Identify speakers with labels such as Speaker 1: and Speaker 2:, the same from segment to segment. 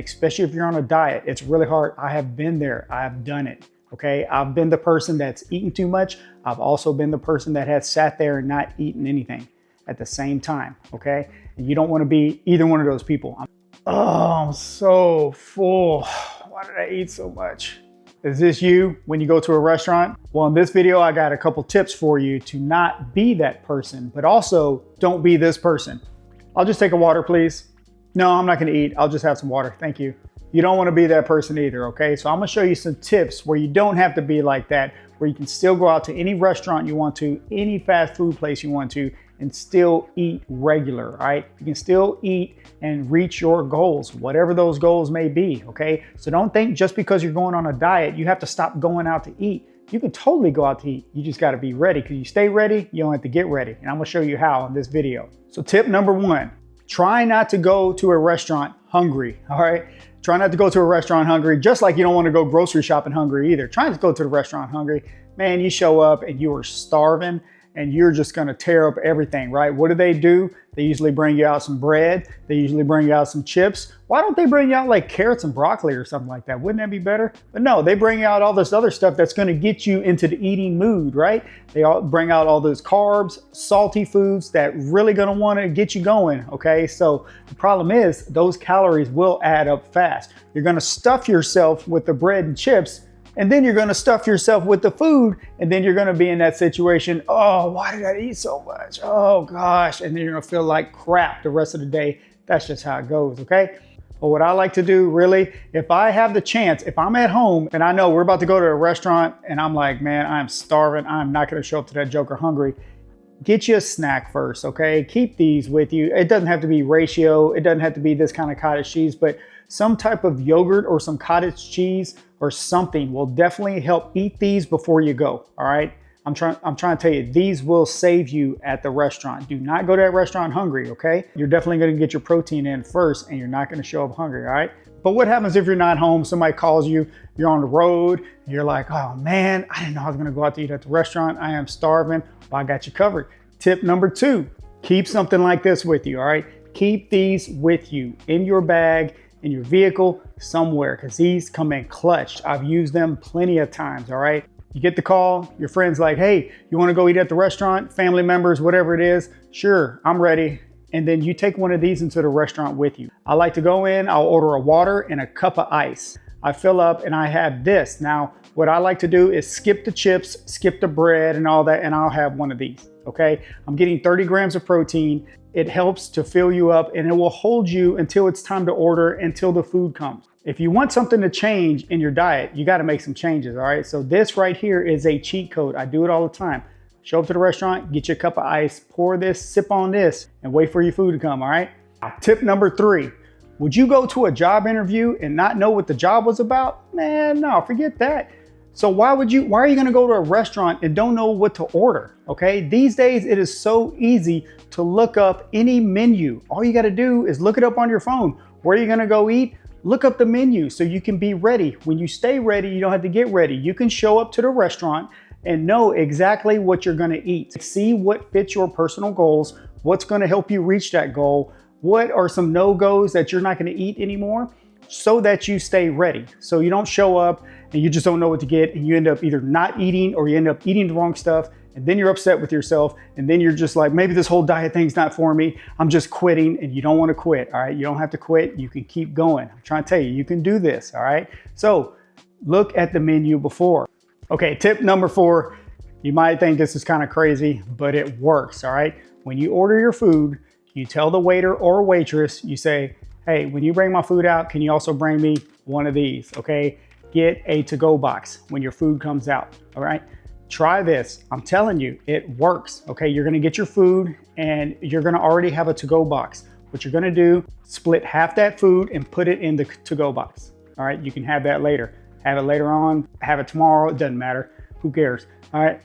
Speaker 1: especially if you're on a diet. It's really hard. I have been there. I have done it. Okay. I've been the person that's eaten too much. I've also been the person that has sat there and not eaten anything at the same time. Okay. And you don't want to be either one of those people. I'm so full. Why did I eat so much? Is this you when you go to a restaurant? Well, in this video, I got a couple tips for you to not be that person, but also don't be this person. I'll just take a water, please. No, I'm not gonna eat. I'll just have some water. Thank you. You don't wanna be that person either, okay? So I'm gonna show you some tips where you don't have to be like that, where you can still go out to any restaurant you want to, any fast food place you want to, and still eat regular, all right? You can still eat and reach your goals, whatever those goals may be, okay? So don't think just because you're going on a diet, you have to stop going out to eat. You can totally go out to eat. You just gotta be ready, because you stay ready, you don't have to get ready. And I'm gonna show you how in this video. So tip number one, try not to go to a restaurant hungry, all right? Try not to go to a restaurant hungry, just like you don't wanna go grocery shopping hungry either. Try not to go to the restaurant hungry. Man, you show up and you are starving, and you're just gonna tear up everything, right? What do? They usually bring you out some bread. They usually bring you out some chips. Why don't they bring you out like carrots and broccoli or something like that? Wouldn't that be better? But no, they bring out all this other stuff that's gonna get you into the eating mood, right? They all bring out all those carbs, salty foods that really gonna wanna get you going, okay? So the problem is those calories will add up fast. You're gonna stuff yourself with the bread and chips, and then you're gonna stuff yourself with the food, and then you're gonna be in that situation, oh, why did I eat so much? Oh gosh, and then you're gonna feel like crap the rest of the day. That's just how it goes, okay? But what I like to do, really, if I have the chance, if I'm at home and I know we're about to go to a restaurant and I'm like, man, I'm starving, I'm not gonna show up to that joker hungry, get you a snack first, okay? Keep these with you. It doesn't have to be ratio, it doesn't have to be this kind of cottage cheese, but some type of yogurt or some cottage cheese or something will definitely help. Eat these before you go, all right? I'm trying to tell you, these will save you at the restaurant. Do not go to that restaurant hungry, okay? You're definitely gonna get your protein in first, and you're not gonna show up hungry, all right? But what happens if you're not home, somebody calls you, you're on the road, and you're like, oh man, I didn't know I was gonna go out to eat at the restaurant. I am starving. Well, I got you covered. Tip number two, keep something like this with you, all right? Keep these with you in your bag, in your vehicle, somewhere, because these come in clutch. I've used them plenty of times, all right? You get the call, your friend's like, hey, you wanna go eat at the restaurant? Family members, whatever it is, sure, I'm ready. And then you take one of these into the restaurant with you. I like to go in, I'll order a water and a cup of ice. I fill up and I have this. Now, what I like to do is skip the chips, skip the bread and all that, and I'll have one of these, okay? I'm getting 30 grams of protein. It helps to fill you up, and it will hold you until it's time to order, until the food comes. If you want something to change in your diet, you gotta make some changes, all right? So this right here is a cheat code. I do it all the time. Show up to the restaurant, get your cup of ice, pour this, sip on this, and wait for your food to come, all right? Tip number three, would you go to a job interview and not know what the job was about? Man, no, forget that. So why are you gonna go to a restaurant and don't know what to order, okay? These days, it is so easy to look up any menu. All you gotta do is look it up on your phone. Where are you gonna go eat? Look up the menu so you can be ready. When you stay ready, you don't have to get ready. You can show up to the restaurant and know exactly what you're gonna eat. See what fits your personal goals, what's gonna help you reach that goal, what are some no-goes that you're not gonna eat anymore, so that you stay ready. So you don't show up and you just don't know what to get, and you end up either not eating or you end up eating the wrong stuff, and then you're upset with yourself, and then you're just like, maybe this whole diet thing's not for me, I'm just quitting. And you don't want to quit, all right? You don't have to quit, you can keep going. I'm trying to tell you, you can do this, all right? So look at the menu before. Okay, tip number four, you might think this is kind of crazy, but it works, all right? When you order your food, you tell the waiter or waitress, you say, hey, when you bring my food out, can you also bring me one of these, okay? Get a to-go box when your food comes out, all right? Try this, I'm telling you, it works, okay? You're gonna get your food and you're gonna already have a to-go box. What you're gonna do, split half that food and put it in the to-go box, all right? You can have that later. Have it later on, have it tomorrow, it doesn't matter, who cares? All right,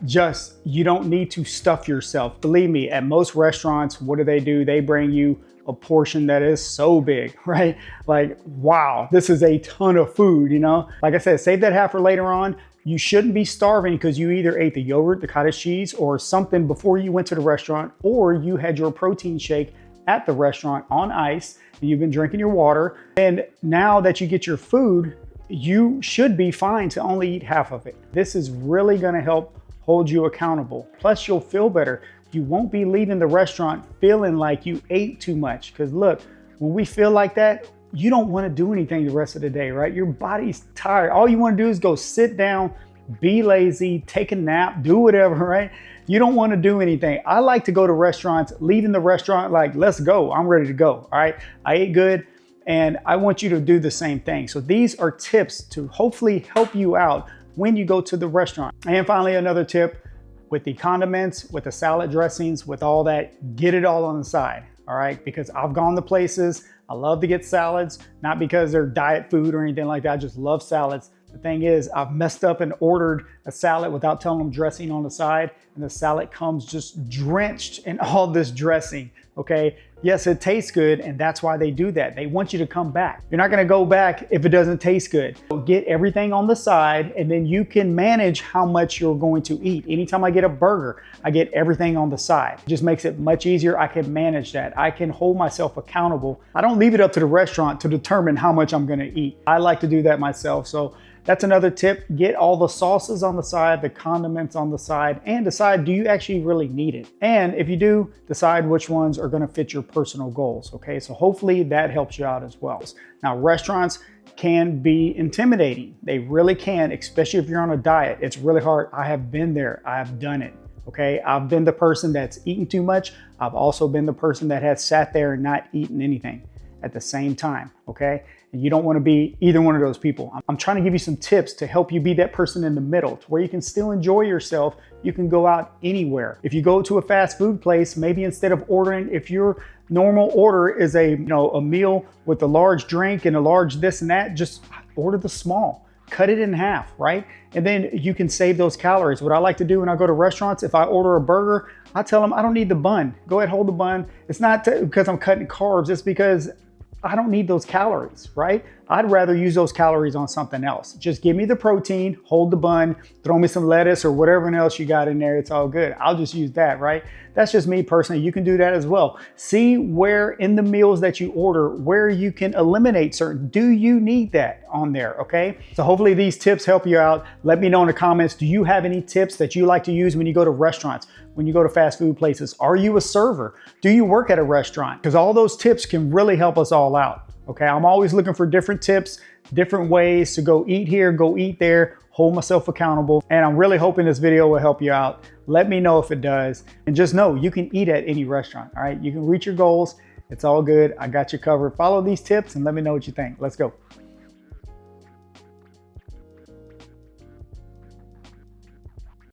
Speaker 1: you don't need to stuff yourself. Believe me, at most restaurants, what do? They bring you a portion that is so big, right? Like, wow, this is a ton of food, you know? Like I said, save that half for later on. You shouldn't be starving because you either ate the yogurt, the cottage cheese, or something before you went to the restaurant, or you had your protein shake at the restaurant on ice, and you've been drinking your water, and now that you get your food, you should be fine to only eat half of it. This is really gonna help hold you accountable. Plus, you'll feel better. You won't be leaving the restaurant feeling like you ate too much. Because look, when we feel like that, you don't want to do anything the rest of the day, right? Your body's tired. All you want to do is go sit down, be lazy, take a nap, do whatever, right? You don't want to do anything. I like to go to restaurants, leaving the restaurant like, let's go, I'm ready to go, all right? I ate good, and I want you to do the same thing. So these are tips to hopefully help you out when you go to the restaurant. And finally, another tip with the condiments, with the salad dressings, with all that, get it all on the side, all right? Because I've gone to places, I love to get salads, not because they're diet food or anything like that. I just love salads. The thing is, I've messed up and ordered a salad without telling them dressing on the side, and the salad comes just drenched in all this dressing, okay? Yes, it tastes good, and that's why they do that. They want you to come back. You're not gonna go back if it doesn't taste good. So get everything on the side, and then you can manage how much you're going to eat. Anytime I get a burger, I get everything on the side. It just makes it much easier. I can manage that. I can hold myself accountable. I don't leave it up to the restaurant to determine how much I'm gonna eat. I like to do that myself. So that's another tip. Get all the sauces on the side, the condiments on the side, and decide, do you actually really need it? And if you do, decide which ones are gonna fit your personal goals, okay? So hopefully that helps you out as well. Now, restaurants can be intimidating. They really can, especially if you're on a diet. It's really hard. I have been there, I have done it, okay? I've been the person that's eaten too much. I've also been the person that has sat there and not eaten anything at the same time, okay? And you don't want to be either one of those people. I'm trying to give you some tips to help you be that person in the middle, to where you can still enjoy yourself. You can go out anywhere. If you go to a fast food place, maybe instead of ordering, if your normal order is a meal with a large drink and a large this and that, just order the small. Cut it in half, right? And then you can save those calories. What I like to do when I go to restaurants, if I order a burger, I tell them I don't need the bun. Go ahead, hold the bun. It's not because I'm cutting carbs, it's because I don't need those calories, right? I'd rather use those calories on something else. Just give me the protein, hold the bun, throw me some lettuce or whatever else you got in there. It's all good. I'll just use that, right? That's just me personally. You can do that as well. See where in the meals that you order, where you can eliminate certain, do you need that on there, okay? So hopefully these tips help you out. Let me know in the comments, do you have any tips that you like to use when you go to restaurants, when you go to fast food places? Are you a server? Do you work at a restaurant? Because all those tips can really help us all out. Okay, I'm always looking for different tips, different ways to go eat here, go eat there, hold myself accountable. And I'm really hoping this video will help you out. Let me know if it does. And just know you can eat at any restaurant, all right? You can reach your goals. It's all good. I got you covered. Follow these tips and let me know what you think. Let's go.